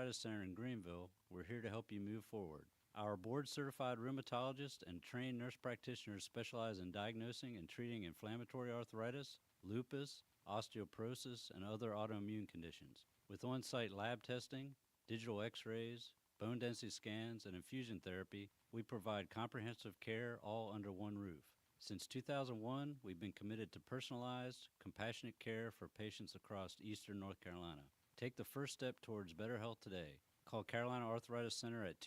Arthritis Center in Greenville, we're here to help you move forward. Our board-certified rheumatologists and trained nurse practitioners specialize in diagnosing and treating inflammatory arthritis, lupus, osteoporosis, and other autoimmune conditions. With on-site lab testing, digital x-rays, bone density scans, and infusion therapy, we provide comprehensive care all under one roof. Since 2001, we've been committed to personalized, compassionate care for patients across eastern North Carolina. Take the first step towards better health today. Call Carolina Arthritis Center at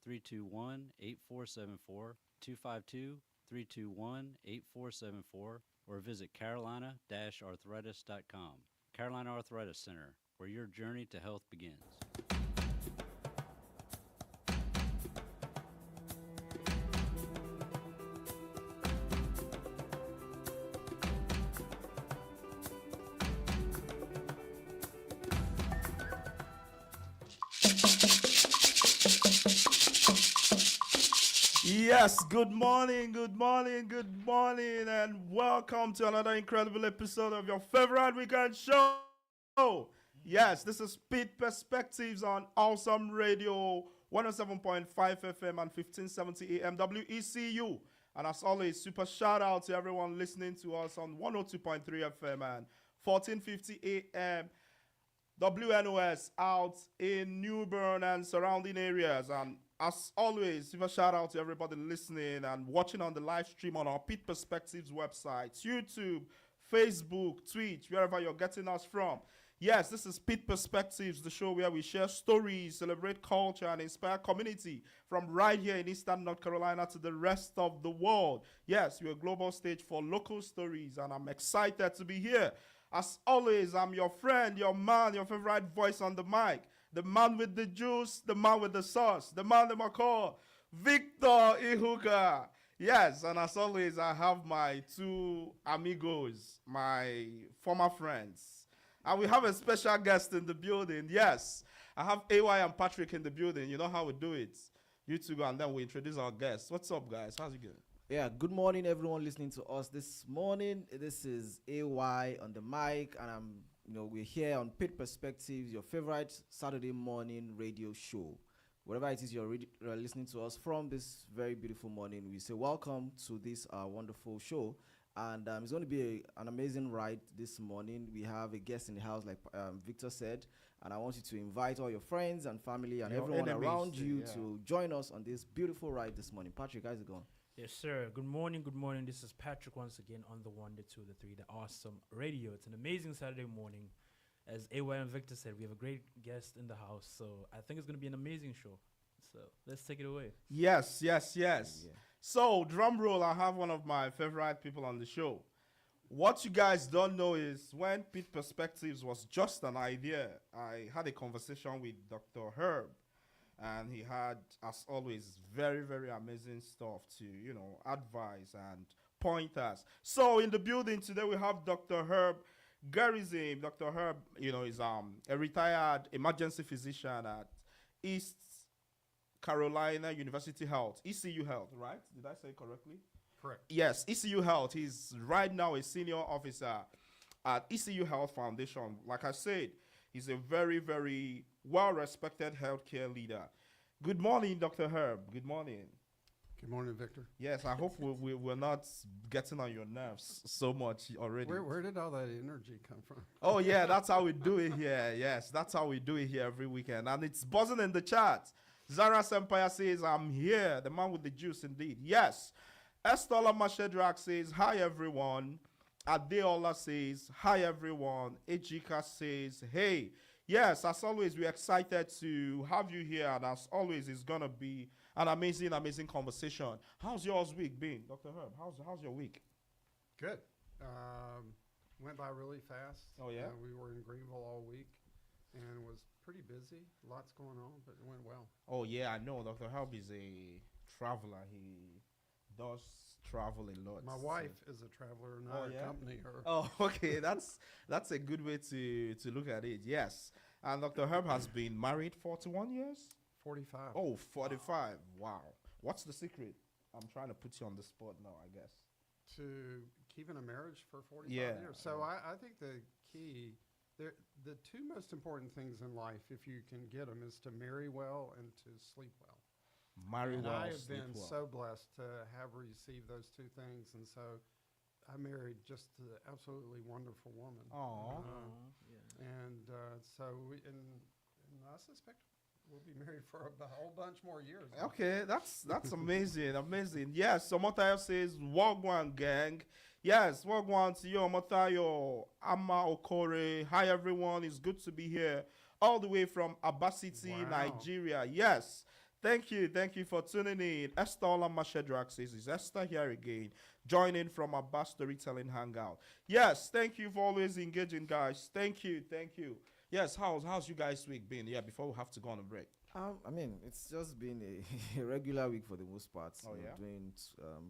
252-321-8474, 252-321-8474, or visit carolina-arthritis.com. Carolina Arthritis Center, where your journey to health begins. Yes, good morning, good morning, good morning, and welcome to another incredible episode of your favorite weekend show. Yes, this is Pitt Perspectives on Awesome Radio, 107.5 FM and 1570 AM WECU. And as always, super shout out to everyone listening to us on 102.3 FM and 1450 AM WNOS out in New Bern and surrounding areas. And as always, super shout out to everybody listening and watching on the live stream on our Pitt Perspectives website, YouTube, Facebook, Twitch, wherever you're getting us from. Yes, this is Pitt Perspectives, the show where we share stories, celebrate culture, and inspire community from right here in Eastern North Carolina to the rest of the world. Yes, we're a global stage for local stories, and I'm excited to be here. As always, I'm your friend, your man, your favorite voice on the mic, the man with the juice, the man with the sauce, the man that I call Victor Ihuka. Yes, and as always, I have my two amigos, my former friends. And we have a special guest in the building. Yes, I have AY and Patrick in the building. You know how we do it. You two go, and then we introduce our guests. What's up, guys? How's it going? Yeah, good morning, everyone listening to us this morning. This is AY on the mic, and we're here on Pitt Perspectives, your favorite Saturday morning radio show. Wherever it is you're listening to us from this very beautiful morning, we say welcome to this wonderful show. And it's going to be an amazing ride this morning. We have a guest in the house, like Victor said, and I want you to invite all your friends and family and everyone around you to join us on this beautiful ride this morning. Patrick, how's it going? Yes, sir. Good morning. Good morning. This is Patrick once again on the 1, the 2, the 3, the Awesome Radio. It's an amazing Saturday morning. As AY and Victor said, we have a great guest in the house. So I think it's going to be an amazing show. So let's take it away. Yes. Yeah. So, drum roll, I have one of my favorite people on the show. What you guys don't know is when Pitt Perspectives was just an idea, I had a conversation with Dr. Herb. And he had, as always, very, very amazing stuff to, advise and point us. So in the building today, we have Dr. Herb Garizim. Dr. Herb, is a retired emergency physician at East Carolina University Health, ECU Health, right? Did I say it correctly? Correct. Yes, ECU Health. He's right now a senior officer at ECU Health Foundation. Like I said, he's a very, very well-respected healthcare leader. Good morning, Dr. Herb. Good morning. Good morning, Victor. Yes, I hope we're not getting on your nerves so much already. Where did all that energy come from? Oh, yeah, that's how we do it here. Yes, that's how we do it here every weekend. And it's buzzing in the chat. Zara Sempaya says, I'm here. The man with the juice, indeed. Yes. Estola Mashedrak says, hi, everyone. Adeola says, hi, everyone. Ejika says, hey. Yes, as always, we're excited to have you here, and as always, it's gonna be an amazing, amazing conversation. How's yours week been, Dr. Herb? How's your week? Good. Went by really fast. Oh, yeah? We were in Greenville all week, and it was pretty busy. Lots going on, but it went well. Oh, yeah, I know. Dr. Herb is a traveler. He does travel a lot. My wife is a traveler, and I accompany her. Oh, okay. That's a good way to look at it. Yes. And Dr. Herb has been married 41 years? 45. Oh, 45. Wow. What's the secret? I'm trying to put you on the spot now, I guess. To keeping a marriage for 45 Yeah. years. So I think the key the two most important things in life, if you can get them, is to marry well and to sleep well. Marry And well, I have sleep been well. so blessed to have received those two things, and so I married just an absolutely wonderful woman. Aw. Yeah. And so, and I suspect we'll be married for a whole bunch more years. Okay, that's amazing, amazing. Yes, so Motayo says, Wagwan gang. Yes, Wagwan to you, Motayo, Ama Okore. Hi everyone, it's good to be here. All the way from Aba City, Wow. Nigeria. Yes. Thank you for tuning in. Esther Olama Shedrack says, is Esther here again? Joining from Aba Storytelling Hangout. Yes, thank you for always engaging, guys. Thank you. Yes, how's you guys' week been? Yeah, before we have to go on a break. I mean, it's just been a regular week for the most part. Oh, yeah? Doing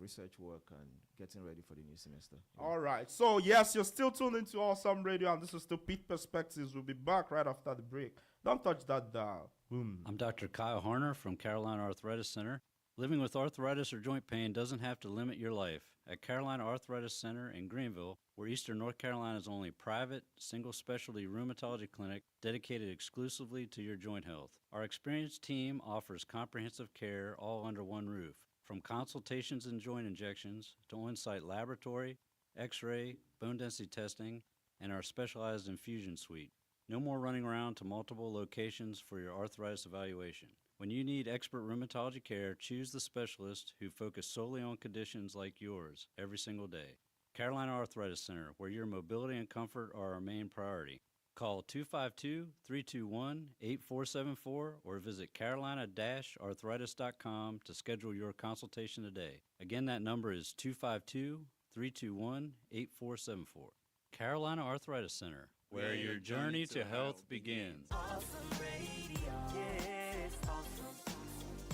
research work and getting ready for the new semester. All right. So, yes, you're still tuned into Awesome Radio, and this is still Pitt Perspectives. We'll be back right after the break. Don't touch that dial. Boom. I'm Dr. Kyle Harner from Carolina Arthritis Center. Living with arthritis or joint pain doesn't have to limit your life. At Carolina Arthritis Center in Greenville, we're Eastern North Carolina's only private, single specialty rheumatology clinic dedicated exclusively to your joint health. Our experienced team offers comprehensive care all under one roof. From consultations and joint injections to on-site laboratory, x-ray, bone density testing, and our specialized infusion suite. No more running around to multiple locations for your arthritis evaluation. When you need expert rheumatology care, choose the specialist who focus solely on conditions like yours every single day. Carolina Arthritis Center, where your mobility and comfort are our main priority. Call 252-321-8474 or visit carolina-arthritis.com to schedule your consultation today. Again, that number is 252-321-8474. Carolina Arthritis Center, where your journey to health begins. Awesome radio. Yes, awesome,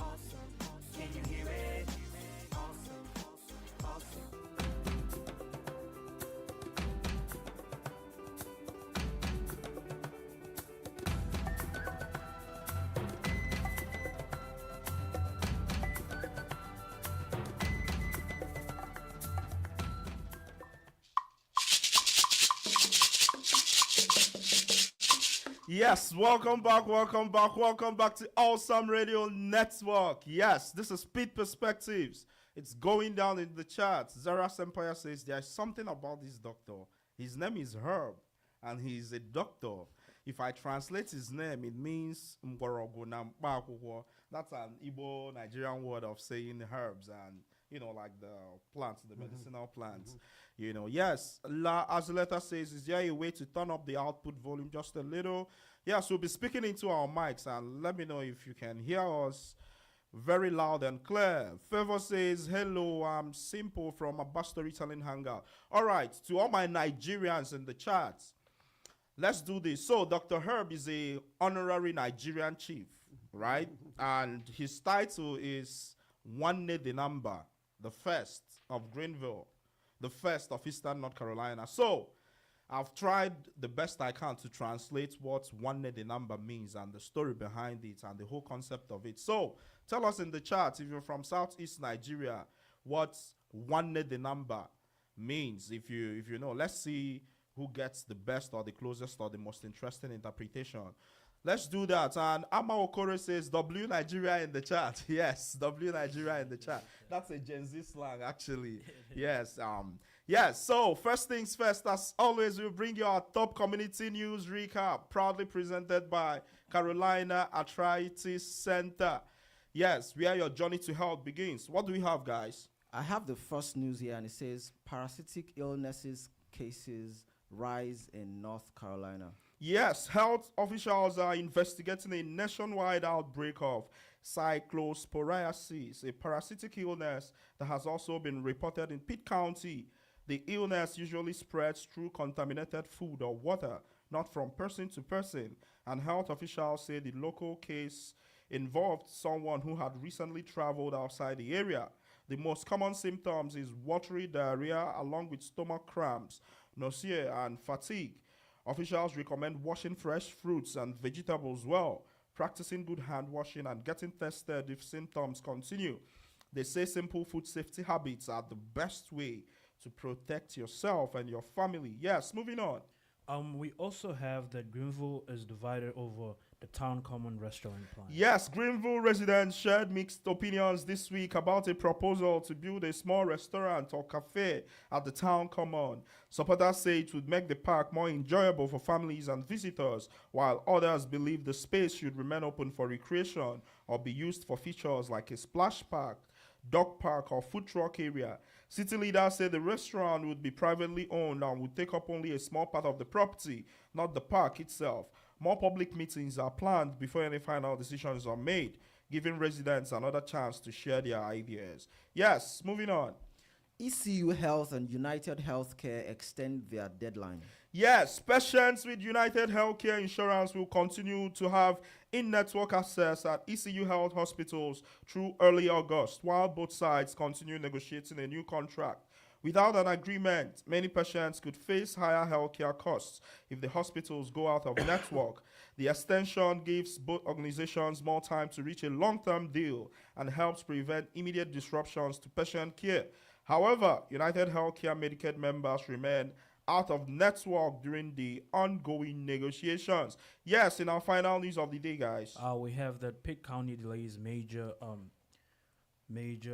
awesome. Can you hear it? Awesome, awesome. Yes, welcome back to Awesome Radio Network. Yes, this is Speed Perspectives. It's going down in the charts. Zara Empire says there's something about this doctor. His name is Herb, and he's a doctor. If I translate his name, it means Mgborogo na Mkpaakwụkwọ. That's an Igbo Nigerian word of saying herbs and, like the plants, the medicinal plants. Yes, La Azuleta says, is there a way to turn up the output volume just a little? Yes, we'll be speaking into our mics, and let me know if you can hear us very loud and clear. Favor says, hello, I'm Simple from a Storytelling Hangout. All right, to all my Nigerians in the chat, let's do this. So, Dr. Herb is a honorary Nigerian chief, right? And his title is One the Number, the first of Greenville, the first of Eastern North Carolina. So, I've tried the best I can to translate what one the number means and the story behind it and the whole concept of it. So, tell us in the chat if you're from Southeast Nigeria what one the number means. If you know, let's see who gets the best or the closest or the most interesting interpretation. Let's do that. And Ama Okore says W Nigeria in the chat. Yes, W Nigeria in the chat. That's a Gen Z slang, actually. Yes. Yes. So first things first, as always, we'll bring you our top community news recap, proudly presented by Carolina Arthritis Center. Yes, where your journey to health begins. What do we have, guys? I have the first news here, and it says parasitic illnesses cases rise in North Carolina. Yes, health officials are investigating a nationwide outbreak of cyclosporiasis, a parasitic illness that has also been reported in Pitt County. The illness usually spreads through contaminated food or water, not from person to person, and health officials say the local case involved someone who had recently traveled outside the area. The most common symptoms is watery diarrhea along with stomach cramps, nausea, and fatigue. Officials recommend washing fresh fruits and vegetables well, practicing good hand washing, and getting tested if symptoms continue. They say simple food safety habits are the best way to protect yourself and your family. Yes, moving on. We also have that Greenville is divided over the town common restaurant plan. Yes, Greenville residents shared mixed opinions this week about a proposal to build a small restaurant or cafe at the town common. Supporters say it would make the park more enjoyable for families and visitors, while others believe the space should remain open for recreation or be used for features like a splash park, dog park, or food truck area. City leaders say the restaurant would be privately owned and would take up only a small part of the property, not the park itself. More public meetings are planned before any final decisions are made, giving residents another chance to share their ideas. Yes, moving on. ECU Health and United Healthcare extend their deadline. Yes, patients with United Healthcare Insurance will continue to have in-network access at ECU Health hospitals through early August, while both sides continue negotiating a new contract. Without an agreement, many patients could face higher healthcare costs if the hospitals go out of network. The extension gives both organizations more time to reach a long-term deal and helps prevent immediate disruptions to patient care. However, United Healthcare Medicaid members remain out of network during the ongoing negotiations. Yes, in our final news of the day, guys. We have that Pitt County delays major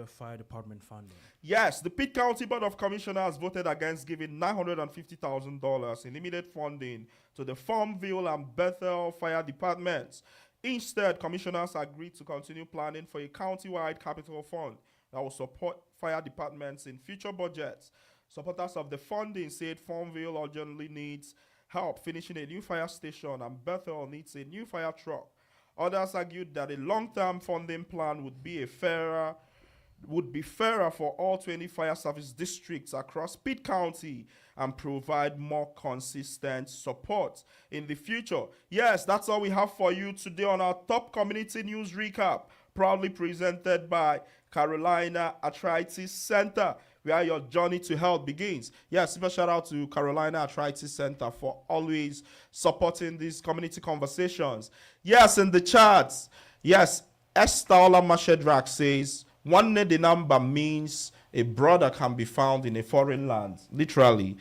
fire department funding. Yes, the Pitt County Board of Commissioners voted against giving $950,000 in immediate funding to the Farmville and Bethel fire departments. Instead, commissioners agreed to continue planning for a county-wide capital fund that will support fire departments in future budgets. Supporters of the funding said Farmville urgently needs help finishing a new fire station and Bethel needs a new fire truck. Others argued that a long-term funding plan would be fairer for all 20 fire service districts across Pitt County and provide more consistent support in the future. Yes, that's all we have for you today on our top community news recap, proudly presented by Carolina Arthritis Center, where your journey to health begins. Yes, special shout out to Carolina Arthritis Center for always supporting these community conversations. Yes, in the charts. Yes, Esther Mashedrak says, one the number means a brother can be found in a foreign land, literally.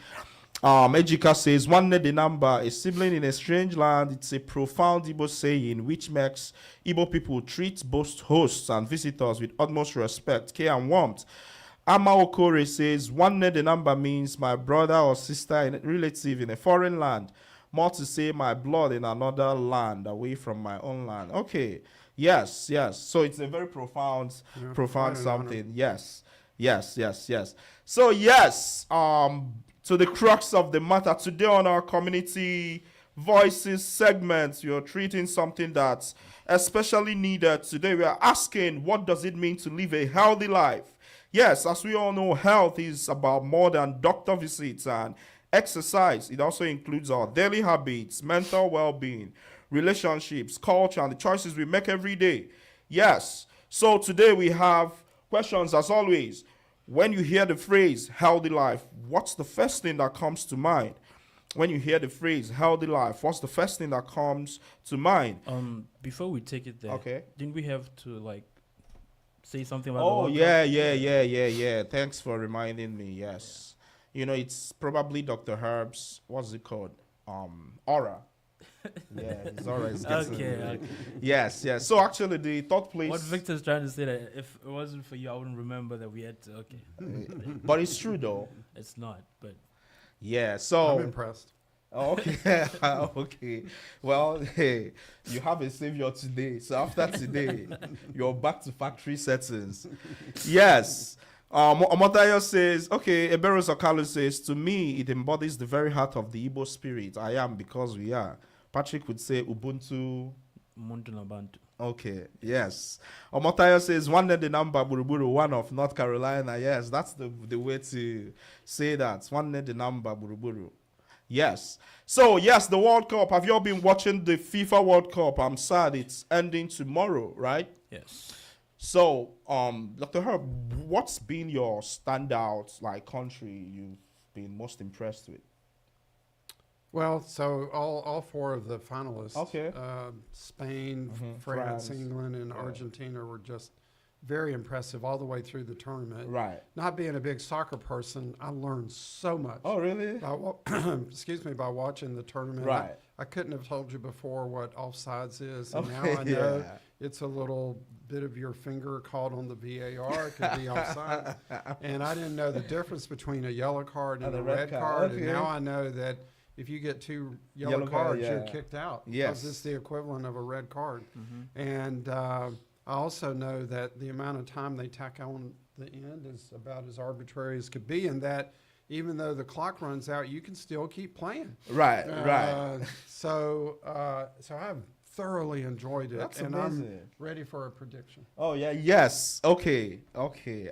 Ejika says, one the number, a sibling in a strange land. It's a profound Igbo saying which makes Igbo people treat both hosts and visitors with utmost respect, care, and warmth. Ama Okore says, one the number means my brother or sister and relative in a foreign land. More to say, my blood in another land away from my own land. Okay. Yes. So it's a very profound something. Yes. So yes, to the crux of the matter today on our community voices segment, you're treating something that's especially needed today. We are asking, what does it mean to live a healthy life? Yes, as we all know, health is about more than doctor visits and exercise. It also includes our daily habits, mental well-being, relationships, culture, and the choices we make every day. Yes. So today we have questions as always. When you hear the phrase healthy life, what's the first thing that comes to mind? When you hear the phrase healthy life, what's the first thing that comes to mind? Before we take it there, Okay. didn't we have to say something about Oh, the World Cup? yeah. Thanks for reminding me. Yes. You know, it's probably Dr. Herb's, what's it called? Aura. Yeah, it's Aura. Okay. Yes. So actually, the third place. What Victor's trying to say that if it wasn't for you, I wouldn't remember that we had to. Okay. But it's true, though. It's not, but Yeah, so. I'm impressed. Okay. Okay. Well, hey, you have a savior today. So after today, you're back to factory settings. Yes. Omotayo says, okay, Ebero Zakalu says, to me, it embodies the very heart of the Igbo spirit. I am because we are. Patrick would say Ubuntu. Muntu na Bantu. Okay, yes. Omotayo says, one the number, Buruburu, one of North Carolina. Yes, that's the way to say that. One the number, Buruburu. Yes. So, yes, the World Cup. Have you all been watching the FIFA World Cup? I'm sad it's ending tomorrow, right? Yes. So, Dr. Herb, what's been your standout country you've been most impressed with? Well, so all four of the finalists, Okay. Spain, France, France, England, and yeah. Argentina were just very impressive all the way through the tournament. Right. Not being a big soccer person, I learned so much. Oh, really? By watching the tournament. Right. I couldn't have told you before what offsides is, and Okay, now I know yeah. it's a little bit of your finger caught on the VAR. It could be offside. And I didn't know the difference between a yellow card and a red card. Okay. And now I know that if you get two yellow Yellow card, cards, you're yeah. kicked out. Yes. Because it's the equivalent of a red card. And I also know that the amount of time they tack on the end is about as arbitrary as could be, and that even though the clock runs out, you can still keep playing. Right, right. So I've thoroughly enjoyed it, That's and amazing. I'm ready for a prediction. Oh, yeah, yes. Okay,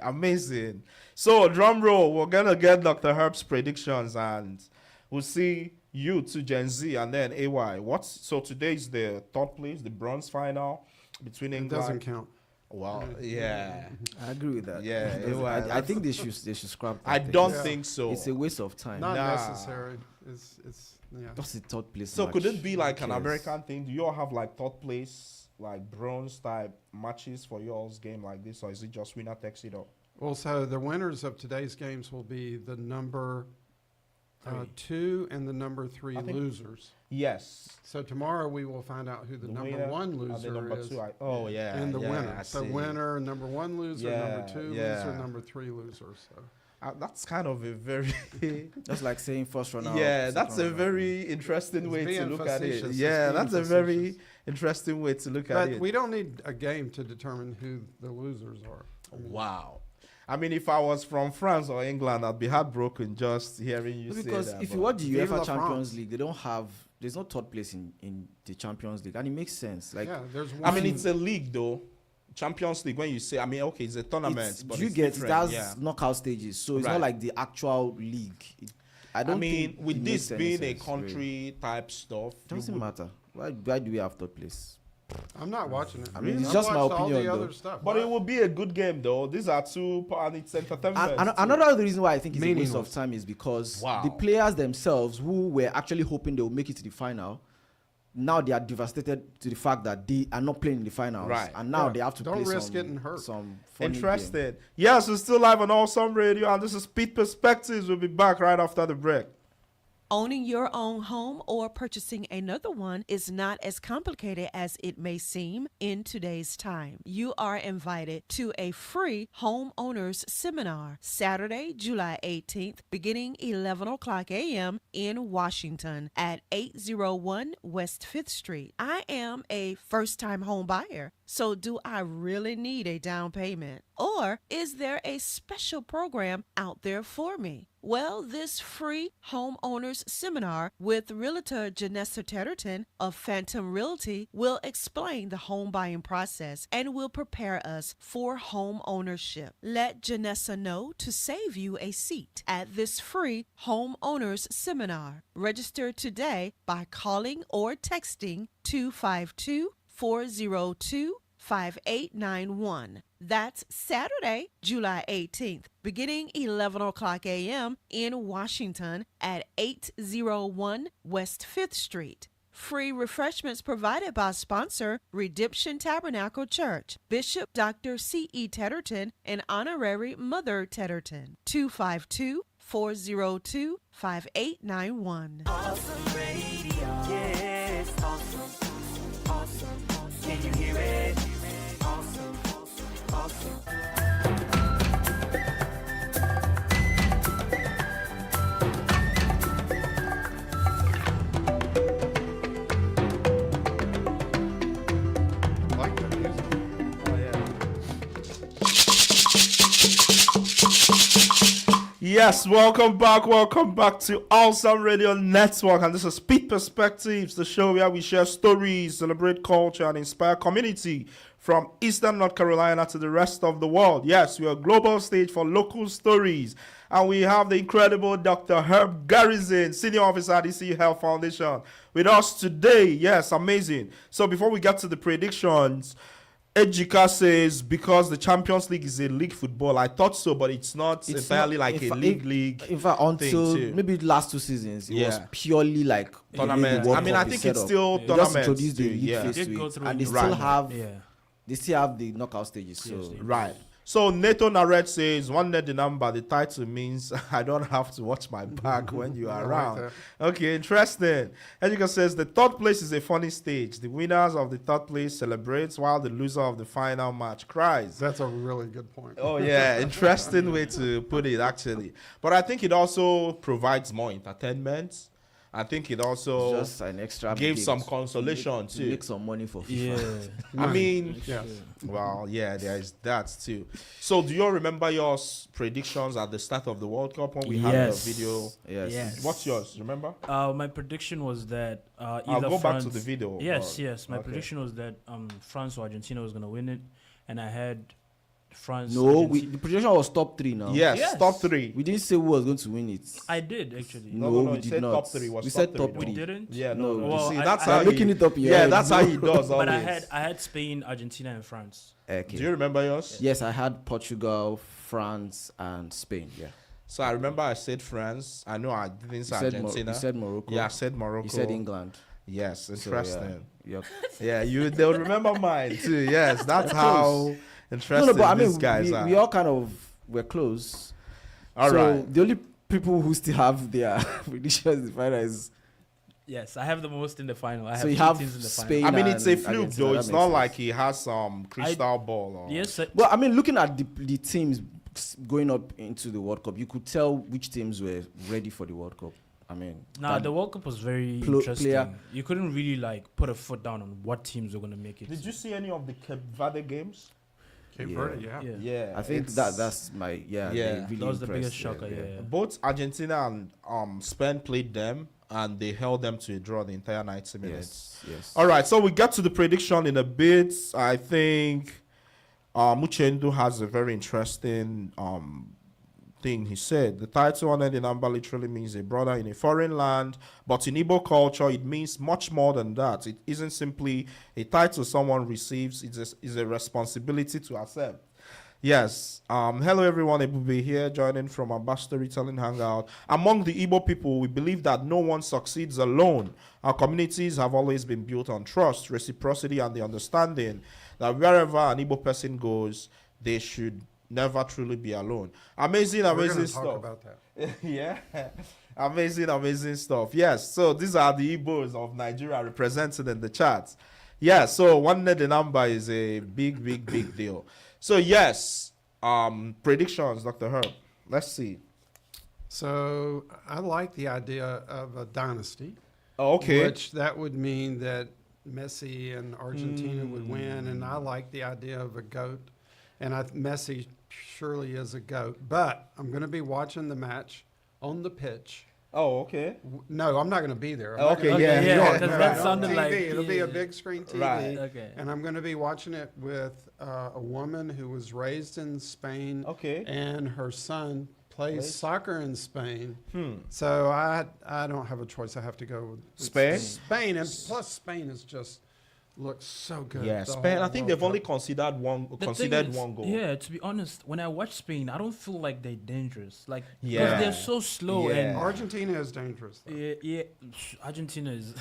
amazing. So, drum roll, we're going to get Dr. Herb's predictions, and we'll see you to Gen Z and then AY. So today is the third place, the bronze final between It England. doesn't count. Well, yeah. I agree with that. Yeah, Because AY, I think they should scrap that I thing. don't Yeah. think so. It's a waste of time. Not Nah. necessary. It's yeah. That's the third place. So match. could it be like Who an cares? American thing? Do you all have like third place, like bronze type matches for y'all's game like this, or is it just winner takes it all? Well, so the winners of today's games will be the number 2 and the number 3 I think- losers. Yes. So tomorrow we will find out who the number winner 1 and the loser number is. 2. Oh yeah. And the yeah, winner. I So see. winner, number 1 loser, number Yeah, 2 yeah. loser, number 3 loser. So That's kind of a very That's like saying first runner. yeah. second That's a runner. very interesting It's way to being look at it. facetious, it's Yeah, being that's a very facetious. interesting way to look at But it. we don't need a game to determine who the losers are. I mean, Wow. I mean, if I was from France or England, I'd be heartbroken just hearing you say Because that. if but- you watch the Vive UEFA la Champions France. League, they don't have. There's no third place in the Champions League, and it makes sense. Like yeah, there's I one. mean, it's a league though. Champions League. When you say, I mean, okay, it's a tournament, it's, but you it's get different, that's yeah. knockout stages, so it's Right. not like the actual league. I don't mean, think with it this makes any being a sense, really. country type stuff, you Doesn't would- matter. Why do we have third place? I'm not watching it. I mean, it's I've just my watched all opinion, the though. other stuff. But it will be a good game though. These are two, and it's entertainment. And too. another reason why I think it's a waste of Meaningless. time is because Wow. the players themselves who were actually hoping they would make it to the final, now they are devastated to the fact that they are not playing in the finals, Right. and now Yeah. they have to Don't play risk some, getting hurt. some funny game. Interested. Yes, we're still live on Awesome Radio, and this is Pitt Perspectives. We'll be back right after the break. Owning your own home or purchasing another one is not as complicated as it may seem in today's time. You are invited to a free homeowners seminar Saturday, July 18th, beginning 11 o'clock a.m. in Washington at 801 West 5th Street. I am a first-time home buyer, so do I really need a down payment? Or is there a special program out there for me? Well, this free homeowners seminar with Realtor Janessa Tetterton of Phantom Realty will explain the home buying process and will prepare us for home ownership. Let Janessa know to save you a seat at this free homeowners seminar. Register today by calling or texting 252-402-5891. That's Saturday, July 18th, beginning 11 o'clock a.m. in Washington at 801 West 5th Street. Free refreshments provided by sponsor Redemption Tabernacle Church, Bishop Dr. C.E. Tetterton, and Honorary Mother Tetterton. 252-402-5891. Awesome radio. Yes, awesome. Awesome. Can you hear it? Awesome. Awesome. I like that music. Yes, welcome back to Awesome Radio Network, and this is Pitt Perspectives, the show where we share stories, celebrate culture, and inspire community from Eastern North Carolina to the rest of the world. Yes, we are a global stage for local stories, and we have the incredible Dr. Herb Garrison, Senior Officer at ECU Health Foundation, with us today. Yes, amazing. So before we get to the predictions, Ejika says because the Champions League is a league football. I thought so, but it's not It's entirely not- like in a fa- league. In fact, until too. maybe last 2 seasons, it was Yeah. purely like the way the Tournament. World I mean, Cup I is think set it's up. still They They just tournament. introduced the too, league yeah. phase Did to go it, through and they the still Right. have Yeah. They still have the knockout stages. So Yes, they do. Right. So Neto Nared says, one net the number, the title means I don't have to watch my back when you I are like around. that. Okay, interesting. Educa says the third place is a funny stage. The winners of the third place celebrates while the loser of the final match cries. That's a really good point. Oh yeah, interesting way to put it actually. But I think it also provides more entertainment. I think it also just an extra gave bit some to consolation make, to too. make some money for FIFA. Yeah. I mean, Yes. well, yeah, there is that too. So, do you all remember your predictions at the start of the World Cup when we had the Yes. video? Yes. Yes. What's yours? Remember? My prediction was that either I'll go France, back to the video. Yes, yes. My okay. prediction was that France or Argentina was gonna win it, and I had France. No, Argentina. the projection was top 3 now. Yes, Yes. top 3. We didn't say who was going to win it. I did actually. No, No, no, we you did said not. top 3 was We top said three, top no. We 3. didn't. Yeah, No, no. well, See, I- that's I- how I'm making he, it up in your yeah, head. that's how he does But always. I had Spain, Argentina, and France. Okay. Do you remember yours? Yes, I had Portugal, France, and Spain. Yeah. So I remember I said France. I know I didn't You say said, Argentina. you said Morocco. Yeah, I said Morocco. You said England. Yes, So, interesting. Yep. Yeah, they'll remember mine too. Yes, that's how interesting No, but I these mean, guys are. we all kind of were close. All so right. the only people who still have their predictions in the final is Yes, I have the most in the final. I have so you two have teams in the Spain. I mean, it's a and fluke Argentina, though. that It's makes not sense. like he has some crystal ball. Or, final. Yes, Well, I mean, looking at the teams going up into the World Cup, you could tell which teams were ready for the World Cup. I mean, nah, that- the World Cup was very Pl- interesting. player- You couldn't really like put a foot down on what teams were gonna make it. Did you see any of the Cape Verde games? Cape Yeah. Verde, yeah. Yeah. Yeah, I think it's- that's my Yeah. they really That was the biggest impressed, shocker. Yeah. Both Argentina and Spain played them, and they held them to a draw the entire 90 minutes. Yes. All right, so we get to the prediction in a bit. I think Muchendu has a very interesting thing he said. The title under the number literally means a brother in a foreign land, but in Igbo culture, it means much more than that. It isn't simply a title someone receives, it's a responsibility to accept. Yes. Hello, everyone. Ebube here, joining from our storytelling hangout. Among the Igbo people, we believe that no one succeeds alone. Our communities have always been built on trust, reciprocity, and the understanding that wherever an Igbo person goes, they should never truly be alone. Amazing, We're amazing gonna stuff. talk about that. Yeah. Amazing, amazing stuff. Yes. So these are the Igbos of Nigeria represented in the charts. Yeah. So one net the number is a big, big, big deal. So yes, predictions, Dr. Herb. Let's see. So I like the idea of a dynasty. Oh, okay. Which that would mean that Messi and Argentina would win, and I like the idea of a GOAT. And Messi surely is a GOAT. But I'm going to be watching the match on the pitch. Oh, okay. No, I'm not going to be there. I'm Okay, not gonna be yeah, in New yeah, York. 'cause No, that on sounded TV. like- It'll be a yeah. big screen TV. Right. Okay. And I'm going to be watching it with a woman who was raised in Spain, Okay. and her son plays Plays? soccer in Spain. Hmm. So I don't have a choice. I have to go with Spain? Spain, and plus Spain is just looks so good. Yeah, the Spain. whole I think World they've only Cup. considered one The thing considered is, one goal. Yeah, to be honest, when I watch Spain, I don't feel like they're dangerous. Like, because Yeah. they're so slow Yeah. and Argentina is dangerous. Though. yeah, Argentina is.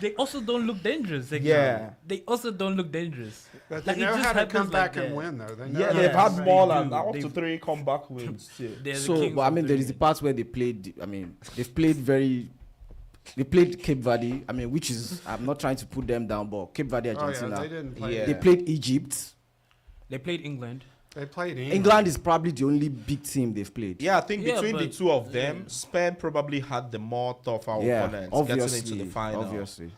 They also don't look dangerous. Like, Yeah. they also don't look dangerous. But Like, they it know just how to happens come back like and that. win, though. They know Yeah, how they've to had come back. more they than do. up to They've- 3 comeback wins too. They're the So, kings but I of mean, the there is the league. part where they played. I mean, they've played very. They played Cape Verde. I mean, which is I'm not trying to put them down, but Cape Verde, Oh, Argentina. yeah, they didn't play. Yeah. They played Egypt. They played England. They played England is probably the only big team they've played. Yeah, I think Yeah, between the but- two of them, Spain probably had the more tougher Yeah, opponents obviously. getting into the final. Obviously,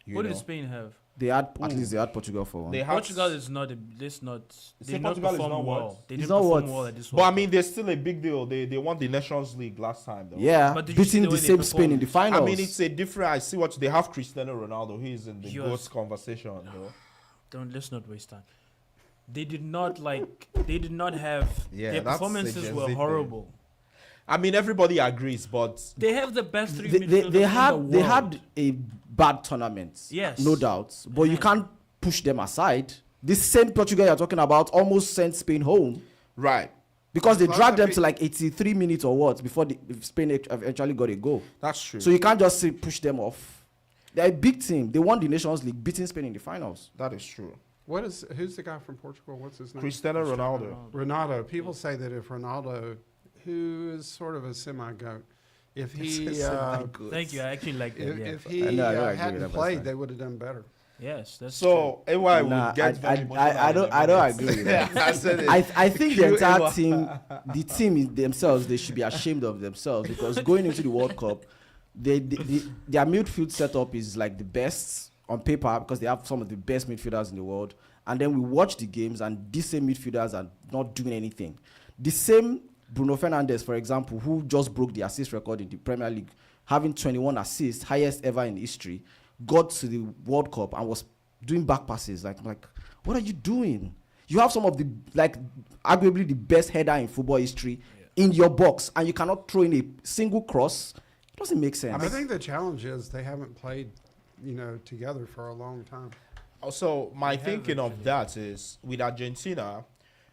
you What know. did Spain have? they had at least they had Portugal for one. They had Portugal is not. This not. say They did not Portugal is perform not what? well. They It's didn't not perform what? well at this But I World mean, Cup. there's still a big deal. They won the Nations League last time, though. Yeah, But did you see beating the the way they same Spain in the performed? finals. I mean, it's a different. I see what they have. Cristiano Ronaldo, who is in the He GOAT was- conversation, though. Let's not waste time. They did not like. They did not have. Yeah, their that's a performances Gen were Z thing. horrible. I mean, everybody agrees, but They have the best three they, midfielders they in had the world. they had a bad tournament. Yes. no doubt. But you Mhm. can't push them aside. This same Portugal you're talking about almost sent Spain home right. because they Plus, dragged I them think- to like 83 minutes or what before Spain eventually got a goal. That's true. So you can't just say push them off. They're a big team. They won the Nations League, beating Spain in the finals. That is true. Who's the guy from Portugal? What's his name? Cristiano Ronaldo. Ronaldo. People say that if Ronaldo, who is sort of a semi-goat, if he Thank you. I actually like that. Yeah. if he I know, I agree with hadn't that, but played, fine. they would have done better. Yes, that's So AY would Nah, get very emotional I in a don't minute. agree with that. I said it. I think the entire QAY. team, the team is themselves, they should be ashamed of themselves because going into the World Cup, their midfield setup is like the best on paper because they have some of the best midfielders in the world. And then we watch the games and these same midfielders are not doing anything. The same Bruno Fernandes, for example, who just broke the assist record in the Premier League, having 21 assists, highest ever in history, got to the World Cup and was doing back passes. Like, what are you doing? You have some of the, like, arguably the best header in football history in your box, and you cannot throw in a single cross. It doesn't make sense. I think the challenge is they haven't played, together for a long time. Also, my thinking of that is with Argentina,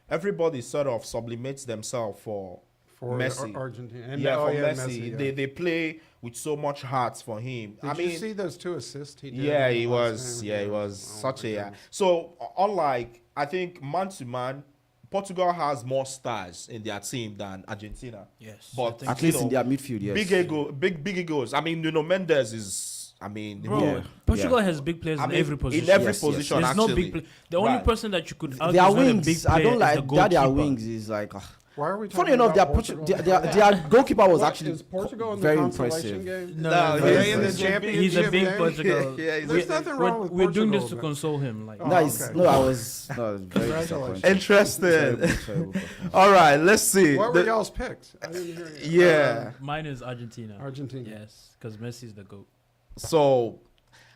everybody sort of sublimates themselves for Messi. Argentina. Messi. yeah. They play with so much heart for him. Did you see those 2 assists he did? Yeah, in he the last was. game? Yeah, he was Oh such my a. goodness. So unlike I think man to man, Portugal has more stars in their team than Argentina. yes. But I think At least in their midfield, yes. big egos. I mean, Nuno Mendes is. I mean, Bro, Yeah. Portugal has big players I in mean, every position. in every Yes, yes. position. There's no actually. big play. The only Right. person that you could argue Their is not a big wings, player I don't is like the that. Their goalkeeper. wings is like. Why are we talking Funny enough, about their, Portugal? their goalkeeper was What, actually is Portugal in very the consolation impressive. game? No, No, no, Are he's they in the a championship he's a big game? Portugal. Yeah, he's There's nothing wrong with We're doing this to Portugal, console him. Like, No, Oh, it's, okay. no, I was no, very Congratulations. disappointed. Interesting. Terrible. All right, let's see. What were The- y'all's picks? I didn't hear you. yeah. mine is Argentina. Argentina. Yes, because Messi's the GOAT. So,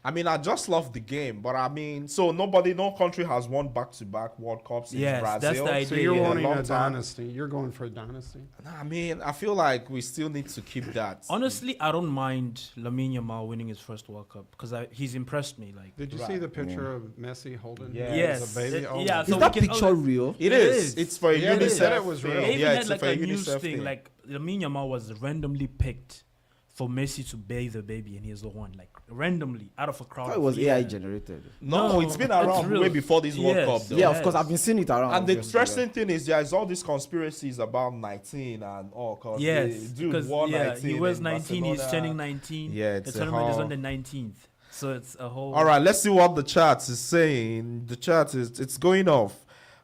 I mean, I just love the game, but I mean, so no country has won back-to-back World Cups since Yes, Brazil. that's the So idea. you're Yeah, wanting long a time. dynasty. You're going for a dynasty. Nah, I mean, I feel like we still need to keep that. Honestly, I don't mind Lamine Yamal winning his first World Cup because he's impressed me. Like, Did you see Right. the picture of Messi holding Yeah. him Yes. as a baby? It- Oh yeah, my Is so God. that we can- picture real? It It is. is. It's for a Yeah, they UNICEF said it was thing. real. they even Yeah, had it's like for a a news UNICEF thing. Like, Lamine Yamal was randomly picked for Messi to bathe the baby, and he's the one. Like, randomly out of a I crowd. thought it of- was yeah. AI generated. No, No, it's been it's around real. way before this World Yes. Cup, though. Yeah, Yes. of course, I've been seeing it around. And the obviously, interesting thing is there's all these conspiracies about 19 and all. Cause Yes, the dude because won 19 he was in 19. He's Barcelona. turning 19. Yeah, it's the a tournament is whole- on the 19th, so it's a whole. All right, let's see what the chat is saying. The chat is it's going off.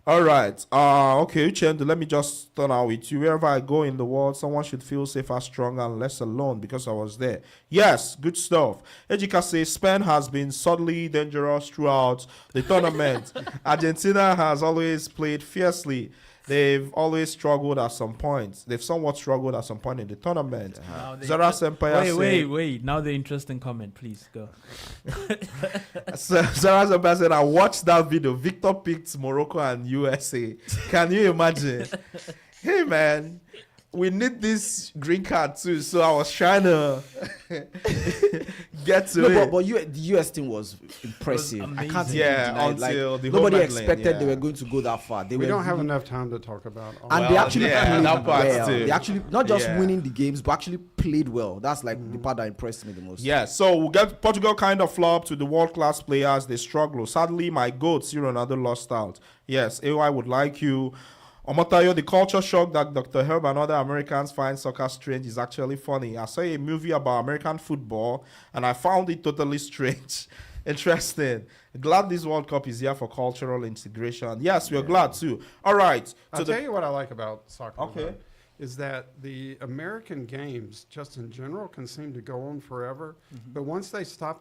All right. Okay, Uchendu, let me just start out with you. Wherever I go in the world, someone should feel safer, stronger, and less alone because I was there. Yes, good stuff. Ejika says Spain has been subtly dangerous throughout the tournament. Argentina has always played fiercely. They've always struggled at some point. They've somewhat struggled at some point in the tournament. Now the Zara interest- Senpai Wait. Now the interesting comment, please go. Sarah Zamba said, I watched that video. Victor picked Morocco and USA. Can you imagine? Hey, man, we need this green card too. So I was trying to get to No, it. but the US team was impressive. I can't amazing. even Yeah, deny it. Like, until the whole nobody Medellin, expected they yeah. were going to go that far. They We were don't have really- enough time to talk about all And they Well, actually yeah, played that part well. too. They actually not just Yeah. winning the games, but actually played well. That's like the part that impressed me the most. Yeah, so we'll get Portugal kind of flopped to the world-class players. They struggle. Sadly, my goat, Ronaldo, lost out. Yes, AY would like you. Omotayo, the culture shock that Dr. Herb and other Americans find soccer strange is actually funny. I saw a movie about American football, and I found it totally strange. Interesting. Glad this World Cup is here for cultural integration. Yes, we're glad too. All right. I'll tell you what I like about soccer. Okay. though, is that the American games, just in general, can seem to go on forever. But once they start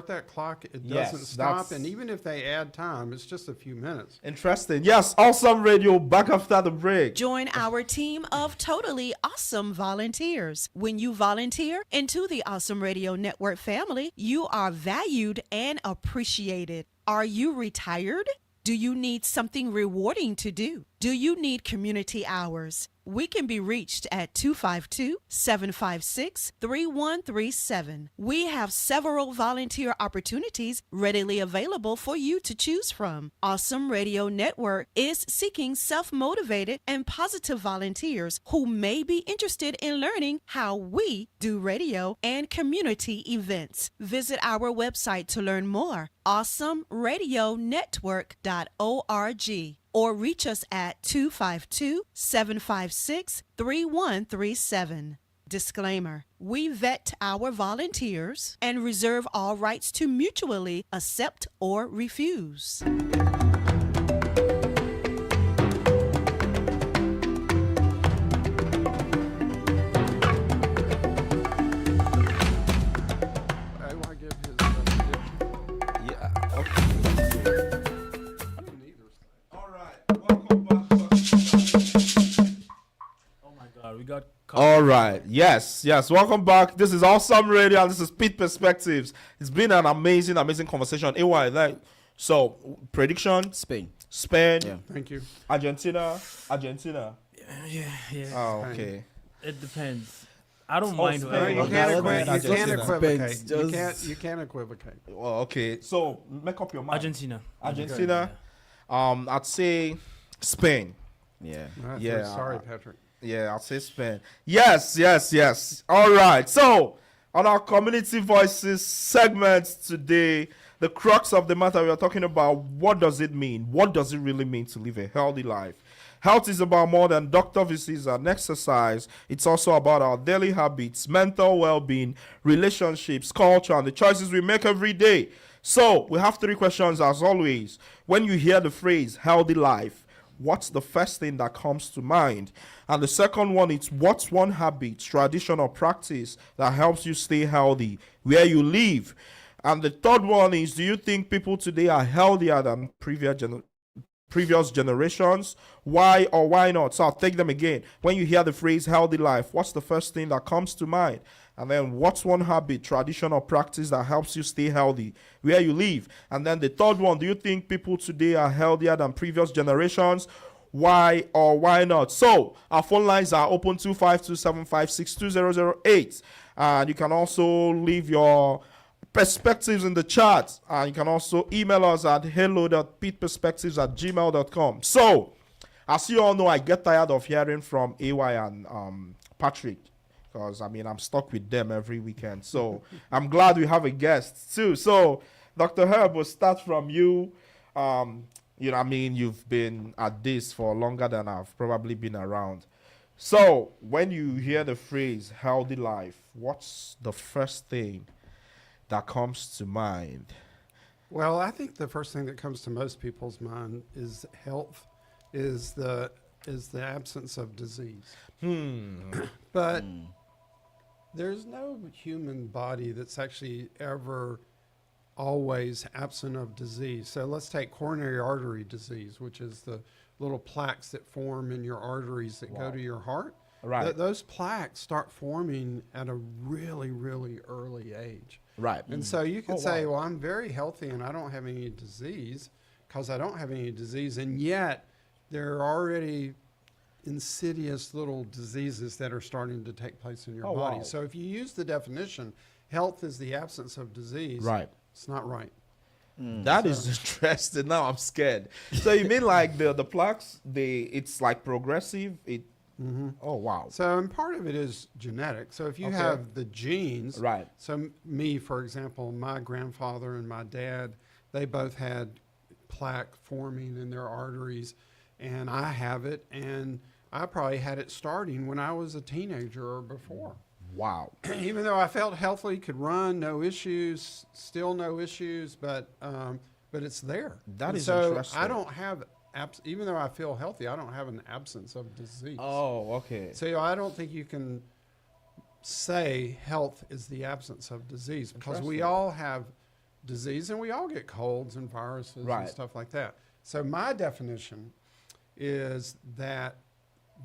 that clock, it Yes, doesn't stop. that's- And even if they add time, it's just a few minutes. Interesting. Yes, awesome radio back after the break. Join our team of totally awesome volunteers. When you volunteer into the Awesome Radio Network family, you are valued and appreciated. Are you retired? Do you need something rewarding to do? Do you need community hours? We can be reached at 252-756-3137. We have several volunteer opportunities readily available for you to choose from. Awesome Radio Network is seeking self-motivated and positive volunteers who may be interested in learning how we do radio and community events. Visit our website to learn more, awesomeradionetwork.org. or reach us at 252-756-3137. Disclaimer: we vet our volunteers and reserve all rights to mutually accept or refuse. I want to give his Yeah. Okay. neither side. All right. Welcome back. Oh my God, we got. All right. Yes. Welcome back. This is Awesome Radio. And this is Pitt Perspectives. It's been an amazing conversation. AY, so prediction: Spain. Spain, Yeah. Thank you. Argentina. Yeah. Oh, okay. It depends. I don't Oh, mind. Spain. whoever- You Okay. can't, Spain, you can't Argentina. equivocate. Spain, You can't equivocate. Well, okay. So make up your mind. Argentina. Argentina. I'd say Spain. Yeah. I'm Yeah. Sorry, Patrick. Yeah, I'll say Spain. Yes. All right. So, on our Community Voices segment today, the crux of the matter we are talking about, what does it mean? What does it really mean to live a healthy life? Health is about more than doctor visits and exercise. It's also about our daily habits, mental well-being, relationships, culture, and the choices we make every day. So, we have 3 questions as always. When you hear the phrase healthy life, what's the first thing that comes to mind? And the second one is, what's one habit, tradition, or practice that helps you stay healthy where you live? And the third one is, do you think people today are healthier than previous generations? Why or why not? So I'll take them again. When you hear the phrase healthy life, what's the first thing that comes to mind? And then what's one habit, tradition, or practice that helps you stay healthy where you live? And then the third one, do you think people today are healthier than previous generations? Why or why not? So our phone lines are open 252-756-2008. And you can also leave your perspectives in the chat. And you can also email us at hello.pitperspectives@gmail.com. So, as you all know, I get tired of hearing from AY and Patrick, because I'm stuck with them every weekend. So I'm glad we have a guest too. So Dr. Herb, we'll start from you. You've been at this for longer than I've probably been around. So when you hear the phrase healthy life, what's the first thing that comes to mind? Well, I think the first thing that comes to most people's mind is health, is the absence of disease. But there's no human body that's actually ever always absent of disease. So let's take coronary artery disease, which is the little plaques that form in your arteries that go to your heart. Right. Those plaques start forming at a really, really early age. Right. And so you can Oh, say, wow. well, I'm very healthy and I don't have any disease because I don't have any disease. And yet there are already insidious little diseases that are starting to take place in your Oh, body. wow. So if you use the definition, health is the absence of disease, Right. it's not right. That is interesting. Now I'm scared. So you mean like the plaques, it's like progressive? Oh, wow. So, and part of it is genetic. So if you Okay. have the genes, Right. So me, for example, my grandfather and my dad, they both had plaque forming in their arteries, and I have it, and I probably had it starting when I was a teenager or before. Wow. Even though I felt healthy, could run, no issues, still no issues, but it's there. That And is so interesting. I don't have, even though I feel healthy, I don't have an absence of disease. Oh, okay. So I don't think you can say health is the absence of disease, because we Interesting. all have disease and we all get colds and viruses Right. and stuff like that. So my definition is that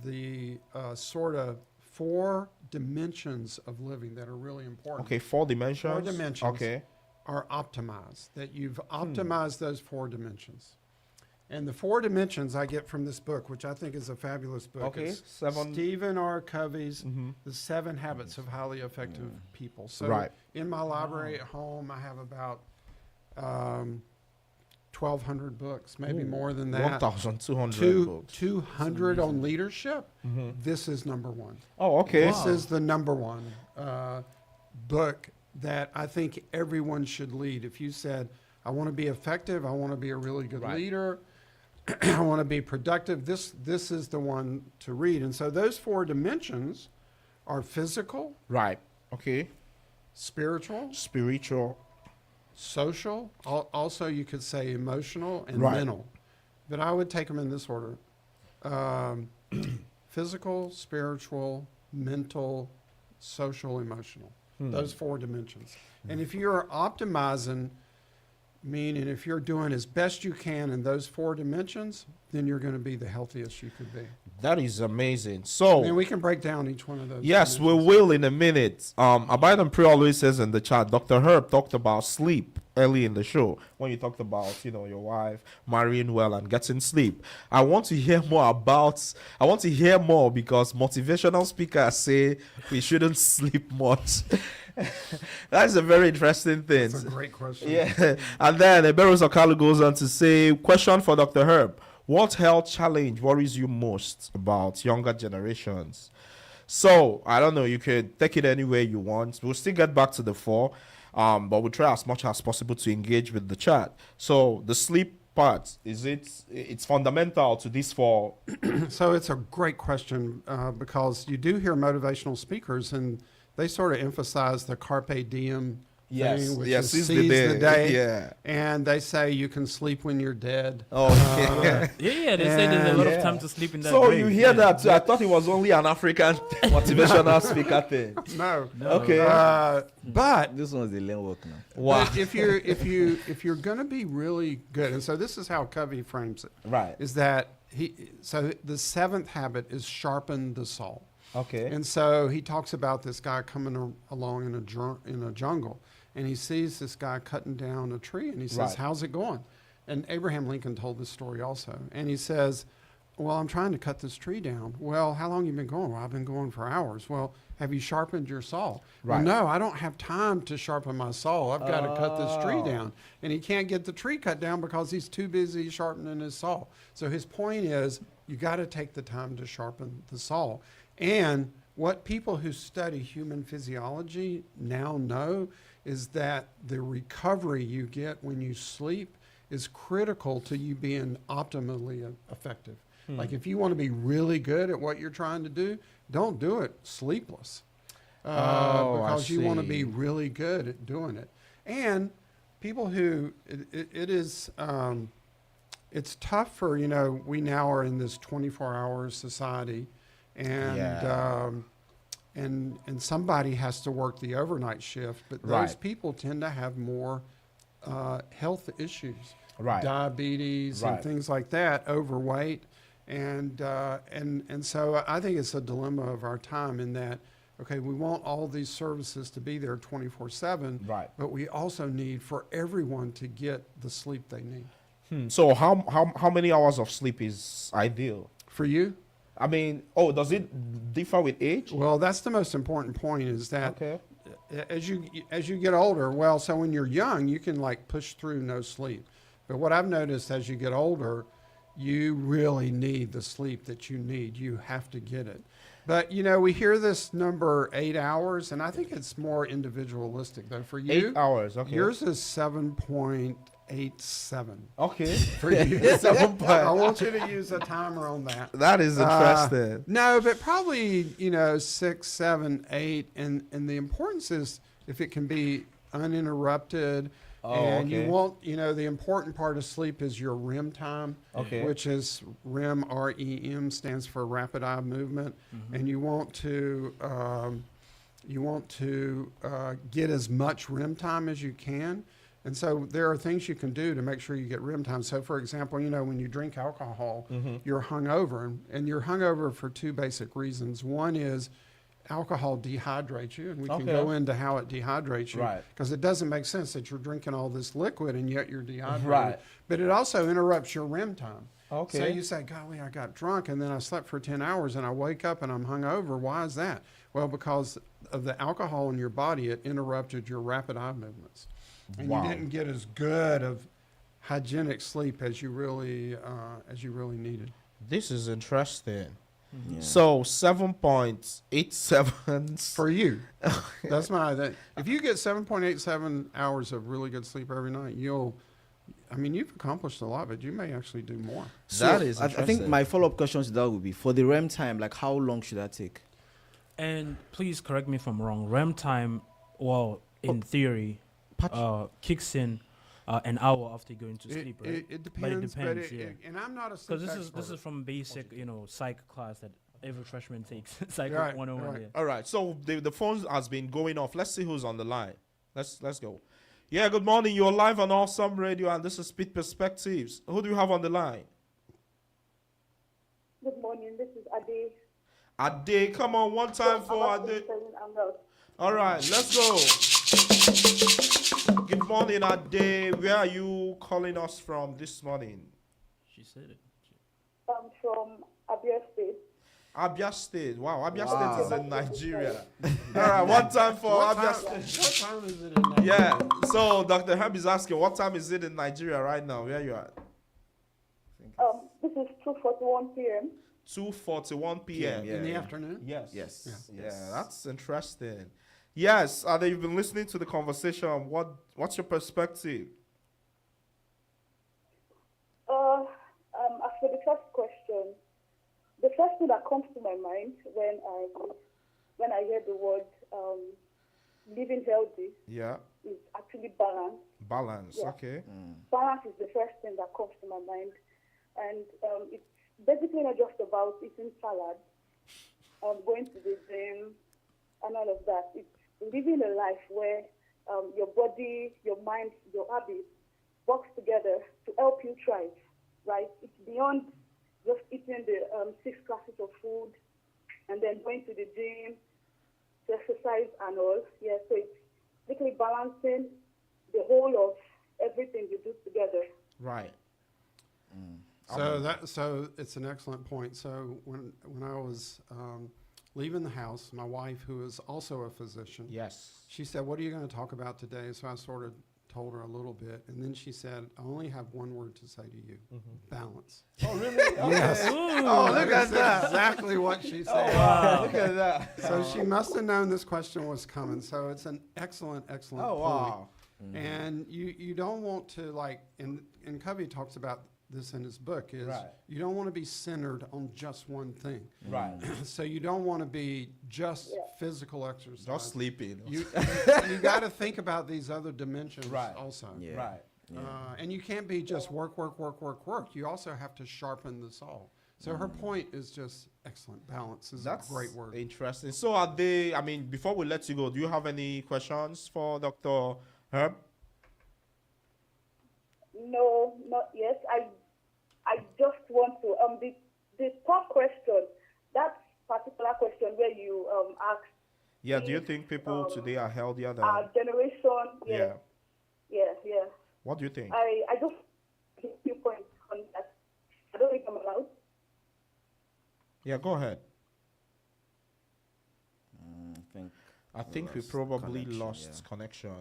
the sort of 4 dimensions of living that are really important Okay, 4 dimensions. 4 dimensions. Okay. are optimized, that you've optimized those 4 dimensions. And the 4 dimensions I get from this book, which I think is a fabulous book. Okay, It's 7. Stephen R. Covey's The 7 Habits of Highly Effective People. So Right. in my library at home, I have about 1,200 books, maybe more than that. 1,200 books. 200 on leadership. This is number 1. Oh, okay. This is the number 1 book that I think everyone should lead. If you said, I want to be effective, I want to be a really good leader, I want to be productive, this is the one to read. And so those 4 dimensions are physical, Right. Okay. spiritual, Spiritual. social, also you could say emotional and Right. mental. But I would take them in this order. Physical, spiritual, mental, social, emotional. Those 4 dimensions. And if you're optimizing, meaning if you're doing as best you can in those 4 dimensions, then you're going to be the healthiest you could be. That is amazing. So, And we can break down each one of those. yes, we dimensions. will in a minute. Abide and Pray always says in the chat, Dr. Herb talked about sleep early in the show when you talked about, your wife marrying well and getting sleep. I want to hear more because motivational speakers say we shouldn't sleep much. That's a very interesting thing. That's a great question. Yeah. And then Eberos Okalu goes on to say, question for Dr. Herb. What health challenge worries you most about younger generations? So, I don't know, you could take it any way you want. We'll still get back to the 4, but we'll try as much as possible to engage with the chat. So, the sleep part, it's fundamental to these 4? So it's a great question because you do hear motivational speakers and they sort of emphasize the carpe diem thing, which is seize seize the day. Yeah. And they say you can sleep when you're dead. Oh, yeah. Yeah, they say there's a lot of time to sleep in that So grave. you hear that too? I thought it was only an African motivational speaker thing. No. Okay. But This one's the lane work now. Wow. but if you're going to be really good, and so this is how Covey frames it, Right. is that so the 7th habit is sharpen the saw. Okay. And so he talks about this guy coming along in a jungle, and he sees this guy cutting down a tree, and he says, Right. "How's it going?" And Abraham Lincoln told this story also, and he says, "Well, I'm trying to cut this tree down." "Well, how long you been going?" "Well, I've been going for hours." "Well, have you sharpened your saw?" Right. "Well, no, I don't have time to sharpen my saw. I've got to cut this tree Oh. down." And he can't get the tree cut down because he's too busy sharpening his saw. So his point is, you got to take the time to sharpen the saw. And what people who study human physiology now know is that the recovery you get when you sleep is critical to you being optimally effective. Like if you want to be really good at what you're trying to do, don't do it sleepless. I Because you want to see. be really good at doing it. And people who, it is, it's tough for, we now are in this 24-hour society, and Yeah. and somebody has to work the overnight shift, but those Right. people tend to have more health issues, Right. diabetes and Right. things like that, overweight, and so I think it's a dilemma of our time in that, okay, we want all these services to be there 24/7, Right. but we also need for everyone to get the sleep they need. So how many hours of sleep is ideal? For you? I mean, does it differ with age? Well, that's the most important point is that Okay. as you get older, well, so when you're young, you can like push through no sleep. But what I've noticed as you get older, you really need the sleep that you need. You have to get it. But we hear this number 8 hours, and I think it's more individualistic though. For you, 8 hours. Okay. yours is 7.87 Okay. for you. 7 I want you to use a timer on that. That is interesting. No, but probably 6, 7, 8, and the importance is if it can be uninterrupted. And you okay. want, the important part of sleep is your REM time, Okay. which is REM, REM stands for rapid eye movement, and you want to get as much REM time as you can. And so there are things you can do to make sure you get REM time. So, for example, when you drink alcohol, you're hungover, and you're hungover for 2 basic reasons. One is alcohol dehydrates you, and we can Okay. go into how it dehydrates you. Right. Because it doesn't make sense that you're drinking all this liquid and yet you're dehydrated. Right. But it also interrupts your REM time. Okay. So you say, golly, I got drunk and then I slept for 10 hours and I wake up and I'm hungover. Why is that? Well, because of the alcohol in your body, it interrupted your rapid eye movements. And Wow. you didn't get as good of hygienic sleep as you really needed. This is interesting. Yeah. So 7.87 For you. That's if you get 7.87 hours of really good sleep every night, you've accomplished a lot, but you may actually do more. That is I think interesting. my follow-up question to that would be, for the REM time, like how long should that take? And please correct me if I'm wrong. REM time, well, in theory, kicks in an hour after you go into sleep, right? It But it depends. depends, yeah. And I'm not a sleep Because this expert. is from basic, psych class that every freshman takes. Psych Right, 101. right. Yeah. All right. So the phone has been going off. Let's see who's on the line. Let's go. Yeah. Good morning. You're live on Awesome Radio, and this is Pitt Perspectives. Who do you have on the line? Good morning. This is Ade. Ade, come on, one time for Ade. All right, let's go. Good morning, Ade. Where are you calling us from this morning? She said it. I'm from Abia State. Abia State. Wow, Abia Wow. State is in Nigeria. All right, one time for Abia State. What time is it in Nigeria? Yeah. So Dr. Herb is asking, what time is it in Nigeria right now? Where you at? This is 2:41 p.m. 2:41 p.m. Yeah. In the afternoon? Yes. Yes. Yeah, that's interesting. Yes, Ade, you've been listening to the conversation. What's your perspective? As for the first question, the first thing that comes to my mind when I hear the word living healthy Yeah. is actually balance. Balance. Yeah. Okay. Balance is the first thing that comes to my mind, and it's basically not just about eating salad, going to the gym, and all of that. It's living a life where your body, your mind, your habits works together to help you thrive, right? It's beyond just eating the 6 classes of food and then going to the gym to exercise and all. Yeah, so it's basically balancing the whole of everything you do together. Right. So it's an excellent point. So when I was leaving the house, my wife, who is also a physician, Yes. she said, "What are you going to talk about today?" So I sort of told her a little bit, and then she said, "I only have one word to say to you: balance." Oh, really? Yes. Oh, look at that. Exactly what she said. Wow. Look at that. So she must have known this question was coming. So it's an excellent Oh, point. wow. And you don't want to, like, and Covey talks about this in his book, is Right. you don't want to be centered on just one thing. Right. So you don't want to be just physical exercise. Just sleeping. You got to think about these other dimensions Right. also. Yeah. Right. And you can't be just work. You also have to sharpen the saw. So her point is just excellent. Balance is That's a great word. interesting. So are they, before we let you go, do you have any questions for Dr. Herb? No, not yet. I just want to the top question, that particular question where you asked Yeah, do you think people today are healthier than... our generation. yeah. Yeah. What do you think? I just a few points on that. I don't think I'm allowed. Yeah, go ahead. I I think we lost probably connection, lost yeah. connection.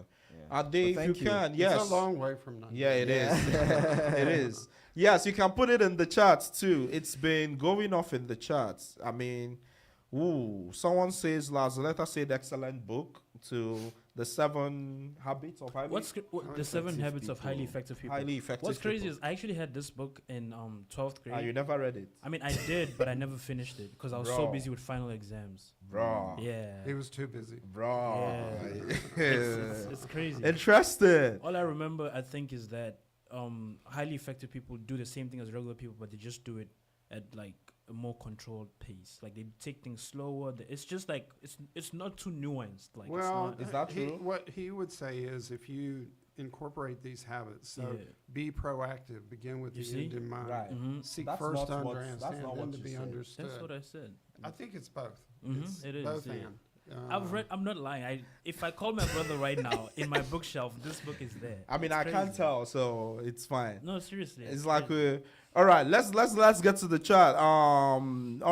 Yeah. Ade, if you thank you. can, It's yes. a long way from none. Yeah, it is. It is. Yes, you can put it in the charts too. It's been going off in the charts. Someone says Lazaleta said excellent book to the 7 habits of highly The 7 habits of highly effective people? highly effective. What's crazy people. is I actually had this book in 12th grade. You never read it, I mean, I did, but I never finished it because I was so Bro. busy with final exams. bro. Yeah. He was too busy. Bro. It's crazy. Interesting. All I remember, I think, is that highly effective people do the same thing as regular people, but they just do it at like a more controlled pace. Like they take things slower. It's just like it's not too nuanced. Like Well, Is that true? What he would say is if you incorporate these habits. So Yeah. be proactive. Begin with You the see? end in mind. Right. Seek That's first not to what- understand, that's not then what to you be said. understood. That's what I said. I think it's both. Mhm, It's it is, both yeah. and. I'm not lying. If I call my brother right now in my bookshelf, this book is there. I mean, It's I can't crazy. tell, so it's fine. No, seriously. It's like all right. Let's get to the chat. All